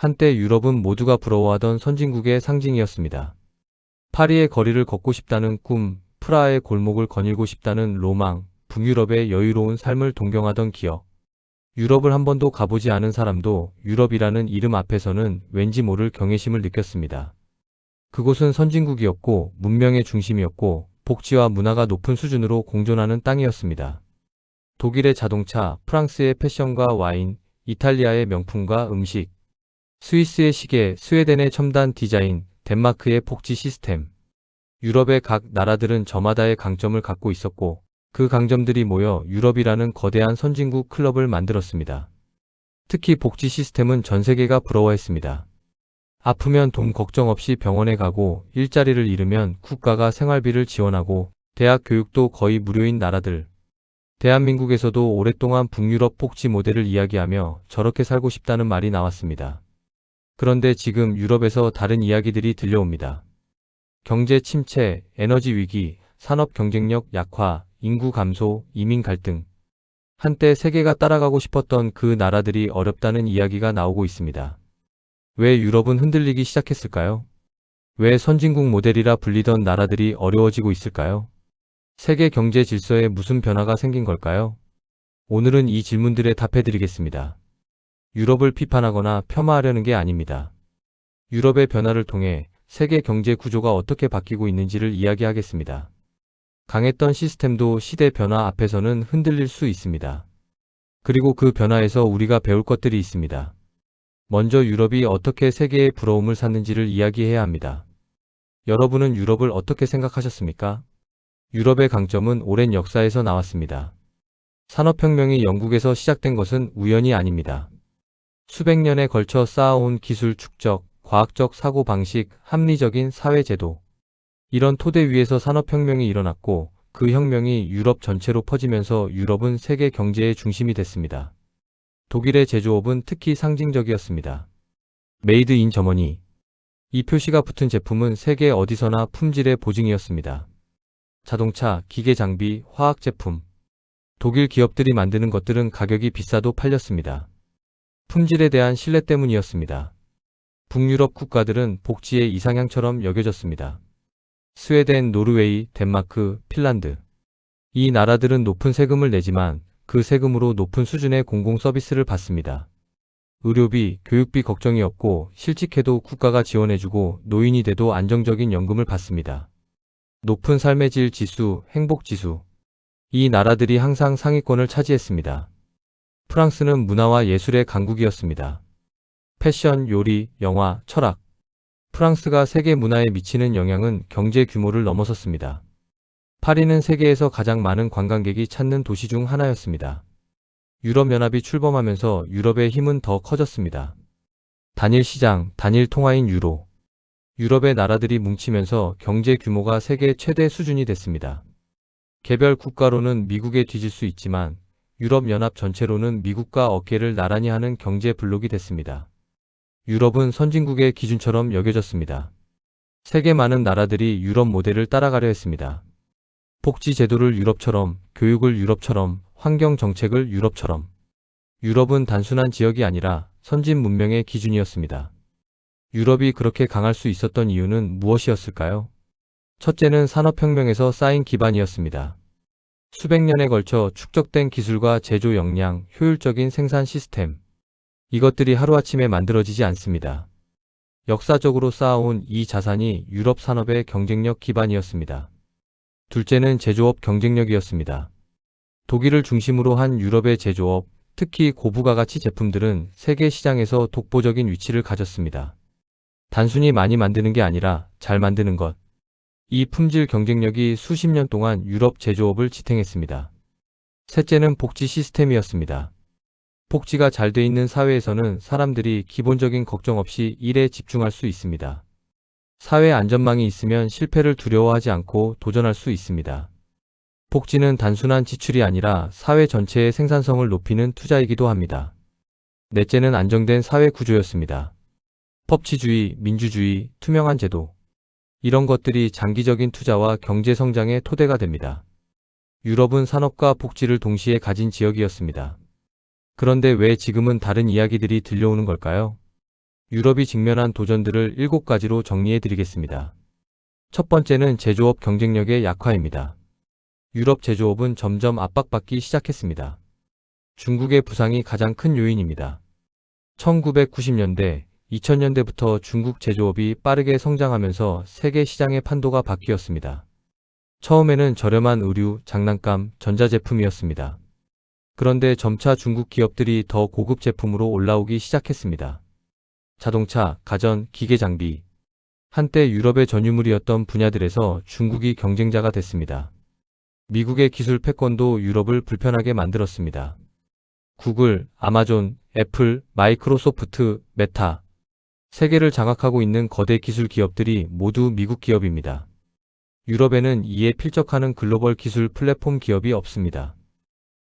한때 유럽은 모두가 부러워하던 선진국의 상징이었습니다. 파리의 거리를 걷고 싶다는 꿈, 프라하의 골목을 거닐고 싶다는 로망, 북유럽의 여유로운 삶을 동경하던 기억. 유럽을 한 번도 가보지 않은 사람도 유럽이라는 이름 앞에서는 왠지 모를 경외심을 느꼈습니다. 그곳은 선진국이었고 문명의 중심이었고 복지와 문화가 높은 수준으로 공존하는 땅이었습니다. 독일의 자동차, 프랑스의 패션과 와인, 이탈리아의 명품과 음식, 스위스의 시계, 스웨덴의 첨단 디자인, 덴마크의 복지 시스템. 유럽의 각 나라들은 저마다의 강점을 갖고 있었고 그 강점들이 모여 유럽이라는 거대한 선진국 클럽을 만들었습니다. 특히 복지 시스템은 전 세계가 부러워했습니다. 아프면 돈 걱정 없이 병원에 가고 일자리를 잃으면 국가가 생활비를 지원하고 대학 교육도 거의 무료인 나라들. 대한민국에서도 오랫동안 북유럽 복지 모델을 이야기하며 저렇게 살고 싶다는 말이 나왔습니다. 그런데 지금 유럽에서 다른 이야기들이 들려옵니다. 경제 침체, 에너지 위기, 산업 경쟁력 약화, 인구 감소, 이민 갈등. 한때 세계가 따라가고 싶었던 그 나라들이 어렵다는 이야기가 나오고 있습니다. 왜 유럽은 흔들리기 시작했을까요? 왜 선진국 모델이라 불리던 나라들이 어려워지고 있을까요? 세계 경제 질서에 무슨 변화가 생긴 걸까요? 오늘은 이 질문들에 답해드리겠습니다. 유럽을 비판하거나 폄하하려는 게 아닙니다. 유럽의 변화를 통해 세계 경제 구조가 어떻게 바뀌고 있는지를 이야기하겠습니다. 강했던 시스템도 시대 변화 앞에서는 흔들릴 수 있습니다. 그리고 그 변화에서 우리가 배울 것들이 있습니다. 먼저 유럽이 어떻게 세계의 부러움을 샀는지를 이야기해야 합니다. 여러분은 유럽을 어떻게 생각하셨습니까? 유럽의 강점은 오랜 역사에서 나왔습니다. 산업혁명이 영국에서 시작된 것은 우연이 아닙니다. 수백 년에 걸쳐 쌓아온 기술 축적, 과학적 사고방식, 합리적인 사회제도. 이런 토대 위에서 산업혁명이 일어났고 그 혁명이 유럽 전체로 퍼지면서 유럽은 세계 경제의 중심이 됐습니다. 독일의 제조업은 특히 상징적이었습니다. 메이드 인 저머니. 이 표시가 붙은 제품은 세계 어디서나 품질의 보증이었습니다. 자동차, 기계 장비, 화학 제품. 독일 기업들이 만드는 것들은 가격이 비싸도 팔렸습니다. 품질에 대한 신뢰 때문이었습니다. 북유럽 국가들은 복지의 이상향처럼 여겨졌습니다. 스웨덴, 노르웨이, 덴마크, 핀란드. 이 나라들은 높은 세금을 내지만 그 세금으로 높은 수준의 공공 서비스를 받습니다. 의료비, 교육비 걱정이 없고 실직해도 국가가 지원해주고 노인이 돼도 안정적인 연금을 받습니다. 높은 삶의 질 지수, 행복 지수. 이 나라들이 항상 상위권을 차지했습니다. 프랑스는 문화와 예술의 강국이었습니다. 패션, 요리, 영화, 철학. 프랑스가 세계 문화에 미치는 영향은 경제 규모를 넘어섰습니다. 파리는 세계에서 가장 많은 관광객이 찾는 도시 중 하나였습니다. 유럽연합이 출범하면서 유럽의 힘은 더 커졌습니다. 단일 시장, 단일 통화인 유로. 유럽의 나라들이 뭉치면서 경제 규모가 세계 최대 수준이 됐습니다. 개별 국가로는 미국에 뒤질 수 있지만 유럽연합 전체로는 미국과 어깨를 나란히 하는 경제 블록이 됐습니다. 유럽은 선진국의 기준처럼 여겨졌습니다. 세계 많은 나라들이 유럽 모델을 따라가려 했습니다. 복지 제도를 유럽처럼, 교육을 유럽처럼, 환경 정책을 유럽처럼. 유럽은 단순한 지역이 아니라 선진 문명의 기준이었습니다. 유럽이 그렇게 강할 수 있었던 이유는 무엇이었을까요? 첫째는 산업혁명에서 쌓인 기반이었습니다. 수백 년에 걸쳐 축적된 기술과 제조 역량, 효율적인 생산 시스템. 이것들이 하루아침에 만들어지지 않습니다. 역사적으로 쌓아온 이 자산이 유럽 산업의 경쟁력 기반이었습니다. 둘째는 제조업 경쟁력이었습니다. 독일을 중심으로 한 유럽의 제조업, 특히 고부가 가치 제품들은 세계 시장에서 독보적인 위치를 가졌습니다. 단순히 많이 만드는 게 아니라 잘 만드는 것. 이 품질 경쟁력이 수십 년 동안 유럽 제조업을 지탱했습니다. 셋째는 복지 시스템이었습니다. 복지가 잘 돼 있는 사회에서는 사람들이 기본적인 걱정 없이 일에 집중할 수 있습니다. 사회 안전망이 있으면 실패를 두려워하지 않고 도전할 수 있습니다. 복지는 단순한 지출이 아니라 사회 전체의 생산성을 높이는 투자이기도 합니다. 넷째는 안정된 사회 구조였습니다. 법치주의, 민주주의, 투명한 제도. 이런 것들이 장기적인 투자와 경제 성장의 토대가 됩니다. 유럽은 산업과 복지를 동시에 가진 지역이었습니다. 그런데 왜 지금은 다른 이야기들이 들려오는 걸까요? 유럽이 직면한 도전들을 7가지로 정리해 드리겠습니다. 첫 번째는 제조업 경쟁력의 약화입니다. 유럽 제조업은 점점 압박받기 시작했습니다. 중국의 부상이 가장 큰 요인입니다. 1990년대, 2000년대부터 중국 제조업이 빠르게 성장하면서 세계 시장의 판도가 바뀌었습니다. 처음에는 저렴한 의류, 장난감, 전자제품이었습니다. 그런데 점차 중국 기업들이 더 고급 제품으로 올라오기 시작했습니다. 자동차, 가전, 기계 장비. 한때 유럽의 전유물이었던 분야들에서 중국이 경쟁자가 됐습니다. 미국의 기술 패권도 유럽을 불편하게 만들었습니다. 구글, 아마존, 애플, 마이크로소프트, 메타. 세계를 장악하고 있는 거대 기술 기업들이 모두 미국 기업입니다. 유럽에는 이에 필적하는 글로벌 기술 플랫폼 기업이 없습니다.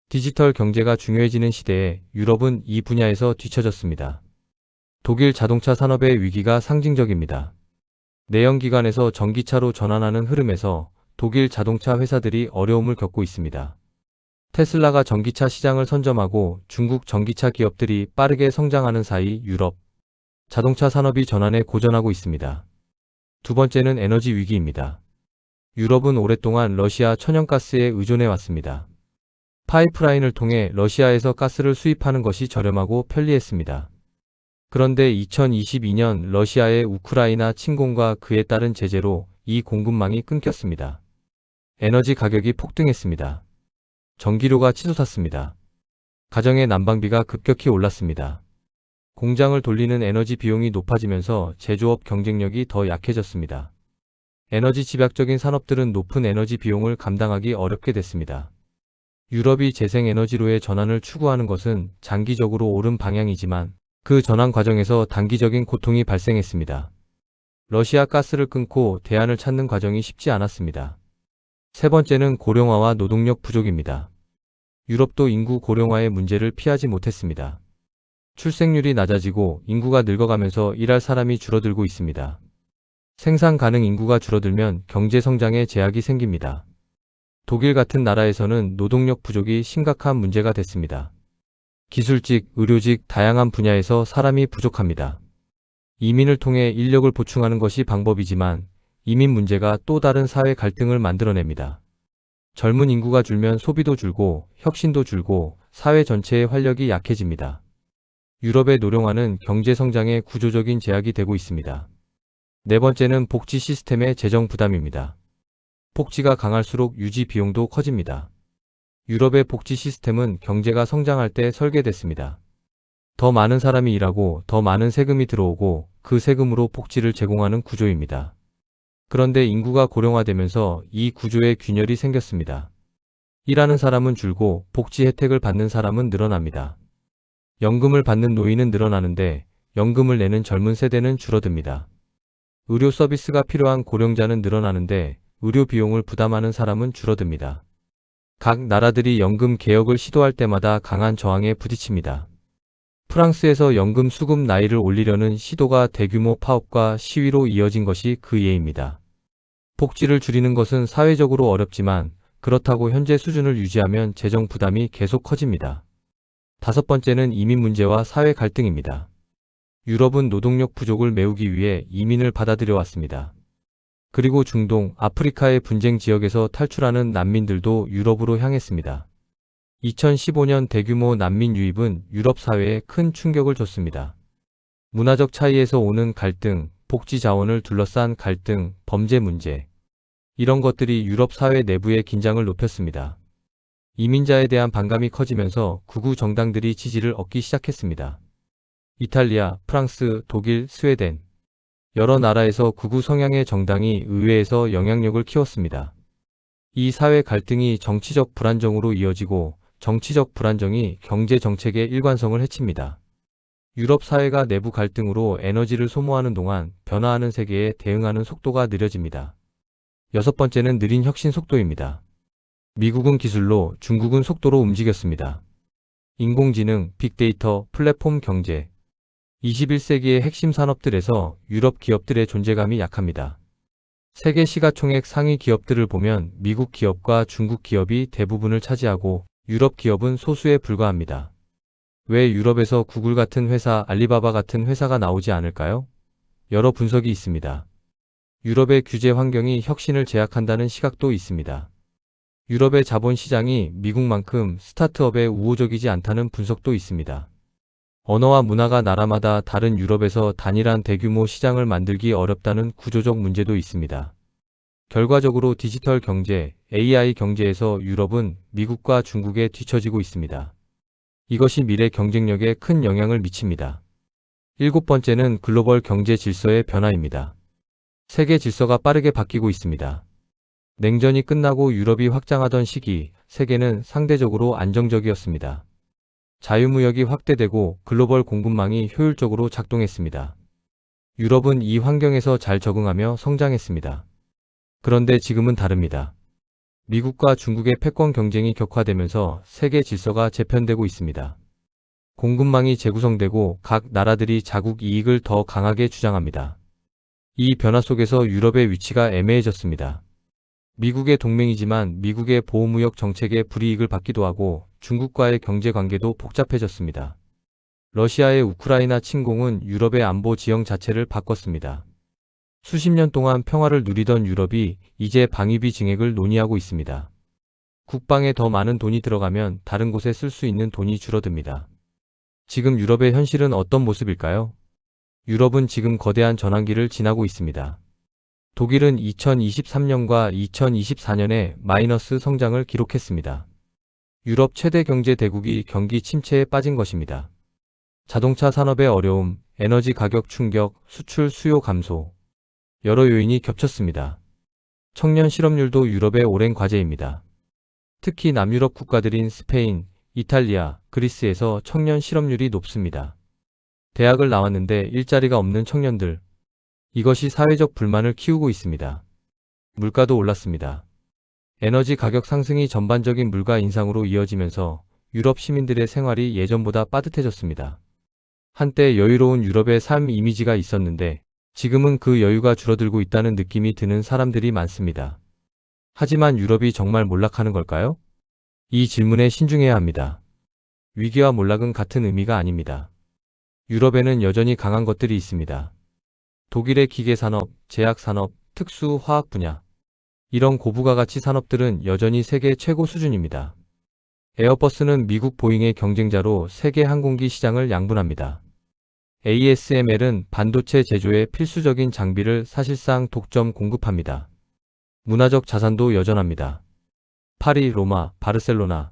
디지털 경제가 중요해지는 시대에 유럽은 이 분야에서 뒤처졌습니다. 독일 자동차 산업의 위기가 상징적입니다. 내연기관에서 전기차로 전환하는 흐름에서 독일 자동차 회사들이 어려움을 겪고 있습니다. 테슬라가 전기차 시장을 선점하고 중국 전기차 기업들이 빠르게 성장하는 사이 유럽 자동차 산업이 전환에 고전하고 있습니다. 두 번째는 에너지 위기입니다. 유럽은 오랫동안 러시아 천연가스에 의존해 왔습니다. 파이프라인을 통해 러시아에서 가스를 수입하는 것이 저렴하고 편리했습니다. 그런데 2022년 러시아의 우크라이나 침공과 그에 따른 제재로 이 공급망이 끊겼습니다. 에너지 가격이 폭등했습니다. 전기료가 치솟았습니다. 가정의 난방비가 급격히 올랐습니다. 공장을 돌리는 에너지 비용이 높아지면서 제조업 경쟁력이 더 약해졌습니다. 에너지 집약적인 산업들은 높은 에너지 비용을 감당하기 어렵게 됐습니다. 유럽이 재생에너지로의 전환을 추구하는 것은 장기적으로 옳은 방향이지만 그 전환 과정에서 단기적인 고통이 발생했습니다. 러시아 가스를 끊고 대안을 찾는 과정이 쉽지 않았습니다. 세 번째는 고령화와 노동력 부족입니다. 유럽도 인구 고령화의 문제를 피하지 못했습니다. 출생률이 낮아지고 인구가 늙어가면서 일할 사람이 줄어들고 있습니다. 생산 가능 인구가 줄어들면 경제 성장에 제약이 생깁니다. 독일 같은 나라에서는 노동력 부족이 심각한 문제가 됐습니다. 기술직, 의료직, 다양한 분야에서 사람이 부족합니다. 이민을 통해 인력을 보충하는 것이 방법이지만 이민 문제가 또 다른 사회 갈등을 만들어냅니다. 젊은 인구가 줄면 소비도 줄고 혁신도 줄고 사회 전체의 활력이 약해집니다. 유럽의 노령화는 경제 성장에 구조적인 제약이 되고 있습니다. 네 번째는 복지 시스템의 재정 부담입니다. 복지가 강할수록 유지 비용도 커집니다. 유럽의 복지 시스템은 경제가 성장할 때 설계됐습니다. 더 많은 사람이 일하고 더 많은 세금이 들어오고 그 세금으로 복지를 제공하는 구조입니다. 그런데 인구가 고령화되면서 이 구조에 균열이 생겼습니다. 일하는 사람은 줄고 복지 혜택을 받는 사람은 늘어납니다. 연금을 받는 노인은 늘어나는데 연금을 내는 젊은 세대는 줄어듭니다. 의료 서비스가 필요한 고령자는 늘어나는데 의료 비용을 부담하는 사람은 줄어듭니다. 각 나라들이 연금 개혁을 시도할 때마다 강한 저항에 부딪힙니다. 프랑스에서 연금 수급 나이를 올리려는 시도가 대규모 파업과 시위로 이어진 것이 그 예입니다. 복지를 줄이는 것은 사회적으로 어렵지만 그렇다고 현재 수준을 유지하면 재정 부담이 계속 커집니다. 다섯 번째는 이민 문제와 사회 갈등입니다. 유럽은 노동력 부족을 메우기 위해 이민을 받아들여 왔습니다. 그리고 중동, 아프리카의 분쟁 지역에서 탈출하는 난민들도 유럽으로 향했습니다. 2015년 대규모 난민 유입은 유럽 사회에 큰 충격을 줬습니다. 문화적 차이에서 오는 갈등, 복지 자원을 둘러싼 갈등, 범죄 문제. 이런 것들이 유럽 사회 내부의 긴장을 높였습니다. 이민자에 대한 반감이 커지면서 극우 정당들이 지지를 얻기 시작했습니다. 이탈리아, 프랑스, 독일, 스웨덴. 여러 나라에서 극우 성향의 정당이 의회에서 영향력을 키웠습니다. 이 사회 갈등이 정치적 불안정으로 이어지고 정치적 불안정이 경제 정책의 일관성을 해칩니다. 유럽 사회가 내부 갈등으로 에너지를 소모하는 동안 변화하는 세계에 대응하는 속도가 느려집니다. 여섯 번째는 느린 혁신 속도입니다. 미국은 기술로, 중국은 속도로 움직였습니다. 인공지능, 빅데이터, 플랫폼 경제. 21세기의 핵심 산업들에서 유럽 기업들의 존재감이 약합니다. 세계 시가총액 상위 기업들을 보면 미국 기업과 중국 기업이 대부분을 차지하고 유럽 기업은 소수에 불과합니다. 왜 유럽에서 구글 같은 회사, 알리바바 같은 회사가 나오지 않을까요? 여러 분석이 있습니다. 유럽의 규제 환경이 혁신을 제약한다는 시각도 있습니다. 유럽의 자본 시장이 미국만큼 스타트업에 우호적이지 않다는 분석도 있습니다. 언어와 문화가 나라마다 다른 유럽에서 단일한 대규모 시장을 만들기 어렵다는 구조적 문제도 있습니다. 결과적으로 디지털 경제, AI 경제에서 유럽은 미국과 중국에 뒤처지고 있습니다. 이것이 미래 경쟁력에 큰 영향을 미칩니다. 일곱 번째는 글로벌 경제 질서의 변화입니다. 세계 질서가 빠르게 바뀌고 있습니다. 냉전이 끝나고 유럽이 확장하던 시기, 세계는 상대적으로 안정적이었습니다. 자유무역이 확대되고 글로벌 공급망이 효율적으로 작동했습니다. 유럽은 이 환경에서 잘 적응하며 성장했습니다. 그런데 지금은 다릅니다. 미국과 중국의 패권 경쟁이 격화되면서 세계 질서가 재편되고 있습니다. 공급망이 재구성되고 각 나라들이 자국 이익을 더 강하게 주장합니다. 이 변화 속에서 유럽의 위치가 애매해졌습니다. 미국의 동맹이지만 미국의 보호무역 정책에 불이익을 받기도 하고 중국과의 경제 관계도 복잡해졌습니다. 러시아의 우크라이나 침공은 유럽의 안보 지형 자체를 바꿨습니다. 수십 년 동안 평화를 누리던 유럽이 이제 방위비 증액을 논의하고 있습니다. 국방에 더 많은 돈이 들어가면 다른 곳에 쓸 수 있는 돈이 줄어듭니다. 지금 유럽의 현실은 어떤 모습일까요? 유럽은 지금 거대한 전환기를 지나고 있습니다. 독일은 2023년과 2024년에 마이너스 성장을 기록했습니다. 유럽 최대 경제 대국이 경기 침체에 빠진 것입니다. 자동차 산업의 어려움, 에너지 가격 충격, 수출 수요 감소, 여러 요인이 겹쳤습니다. 청년 실업률도 유럽의 오랜 과제입니다. 특히 남유럽 국가들인 스페인, 이탈리아, 그리스에서 청년 실업률이 높습니다. 대학을 나왔는데 일자리가 없는 청년들. 이것이 사회적 불만을 키우고 있습니다. 물가도 올랐습니다. 에너지 가격 상승이 전반적인 물가 인상으로 이어지면서 유럽 시민들의 생활이 예전보다 빠듯해졌습니다. 한때 여유로운 유럽의 삶 이미지가 있었는데 지금은 그 여유가 줄어들고 있다는 느낌이 드는 사람들이 많습니다. 하지만 유럽이 정말 몰락하는 걸까요? 이 질문에 신중해야 합니다. 위기와 몰락은 같은 의미가 아닙니다. 유럽에는 여전히 강한 것들이 있습니다. 독일의 기계산업, 제약산업, 특수화학 분야. 이런 고부가가치 산업들은 여전히 세계 최고 수준입니다. 에어버스는 미국 보잉의 경쟁자로 세계 항공기 시장을 양분합니다. ASML은 반도체 제조에 필수적인 장비를 사실상 독점 공급합니다. 문화적 자산도 여전합니다. 파리, 로마, 바르셀로나.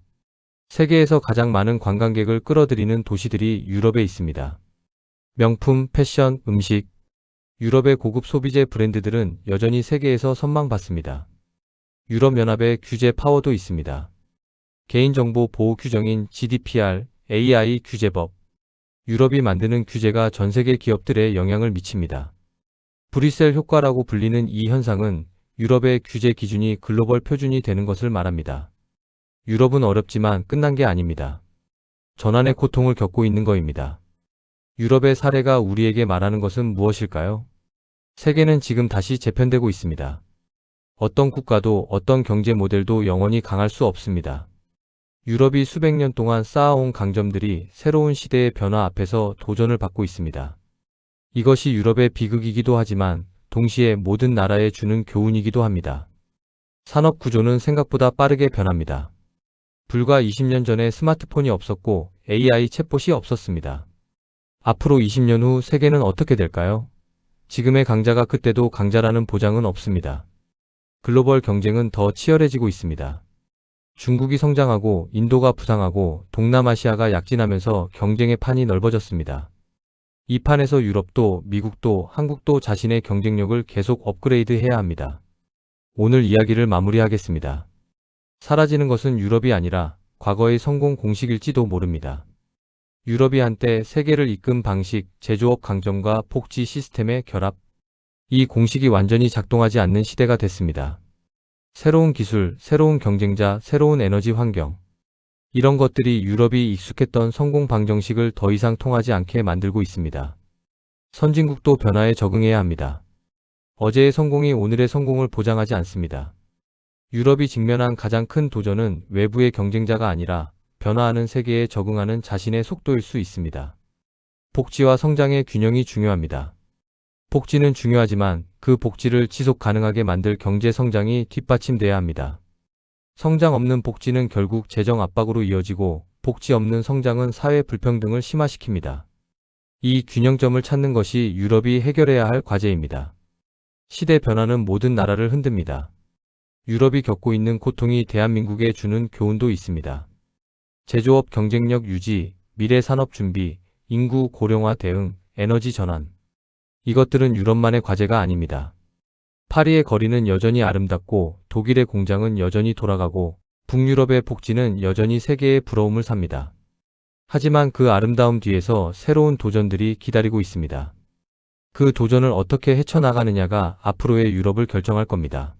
세계에서 가장 많은 관광객을 끌어들이는 도시들이 유럽에 있습니다. 명품, 패션, 음식. 유럽의 고급 소비재 브랜드들은 여전히 세계에서 선망받습니다. 유럽연합의 규제 파워도 있습니다. 개인정보 보호 규정인 GDPR, AI 규제법. 유럽이 만드는 규제가 전 세계 기업들에 영향을 미칩니다. 브뤼셀 효과라고 불리는 이 현상은 유럽의 규제 기준이 글로벌 표준이 되는 것을 말합니다. 유럽은 어렵지만 끝난 게 아닙니다. 전환의 고통을 겪고 있는 것입니다. 유럽의 사례가 우리에게 말하는 것은 무엇일까요? 세계는 지금 다시 재편되고 있습니다. 어떤 국가도 어떤 경제 모델도 영원히 강할 수 없습니다. 유럽이 수백 년 동안 쌓아온 강점들이 새로운 시대의 변화 앞에서 도전을 받고 있습니다. 이것이 유럽의 비극이기도 하지만 동시에 모든 나라에 주는 교훈이기도 합니다. 산업 구조는 생각보다 빠르게 변합니다. 불과 20년 전에 스마트폰이 없었고 AI 챗봇이 없었습니다. 앞으로 20년 후 세계는 어떻게 될까요? 지금의 강자가 그때도 강자라는 보장은 없습니다. 글로벌 경쟁은 더 치열해지고 있습니다. 중국이 성장하고 인도가 부상하고 동남아시아가 약진하면서 경쟁의 판이 넓어졌습니다. 이 판에서 유럽도 미국도 한국도 자신의 경쟁력을 계속 업그레이드해야 합니다. 오늘 이야기를 마무리하겠습니다. 사라지는 것은 유럽이 아니라 과거의 성공 공식일지도 모릅니다. 유럽이 한때 세계를 이끈 방식, 제조업 강점과 복지 시스템의 결합. 이 공식이 완전히 작동하지 않는 시대가 됐습니다. 새로운 기술, 새로운 경쟁자, 새로운 에너지 환경. 이런 것들이 유럽이 익숙했던 성공 방정식을 더 이상 통하지 않게 만들고 있습니다. 선진국도 변화에 적응해야 합니다. 어제의 성공이 오늘의 성공을 보장하지 않습니다. 유럽이 직면한 가장 큰 도전은 외부의 경쟁자가 아니라 변화하는 세계에 적응하는 자신의 속도일 수 있습니다. 복지와 성장의 균형이 중요합니다. 복지는 중요하지만 그 복지를 지속 가능하게 만들 경제 성장이 뒷받침돼야 합니다. 성장 없는 복지는 결국 재정 압박으로 이어지고 복지 없는 성장은 사회 불평등을 심화시킵니다. 이 균형점을 찾는 것이 유럽이 해결해야 할 과제입니다. 시대 변화는 모든 나라를 흔듭니다. 유럽이 겪고 있는 고통이 대한민국에 주는 교훈도 있습니다. 제조업 경쟁력 유지, 미래 산업 준비, 인구 고령화 대응, 에너지 전환. 이것들은 유럽만의 과제가 아닙니다. 파리의 거리는 여전히 아름답고 독일의 공장은 여전히 돌아가고 북유럽의 복지는 여전히 세계의 부러움을 삽니다. 하지만 그 아름다움 뒤에서 새로운 도전들이 기다리고 있습니다. 그 도전을 어떻게 헤쳐나가느냐가 앞으로의 유럽을 결정할 겁니다.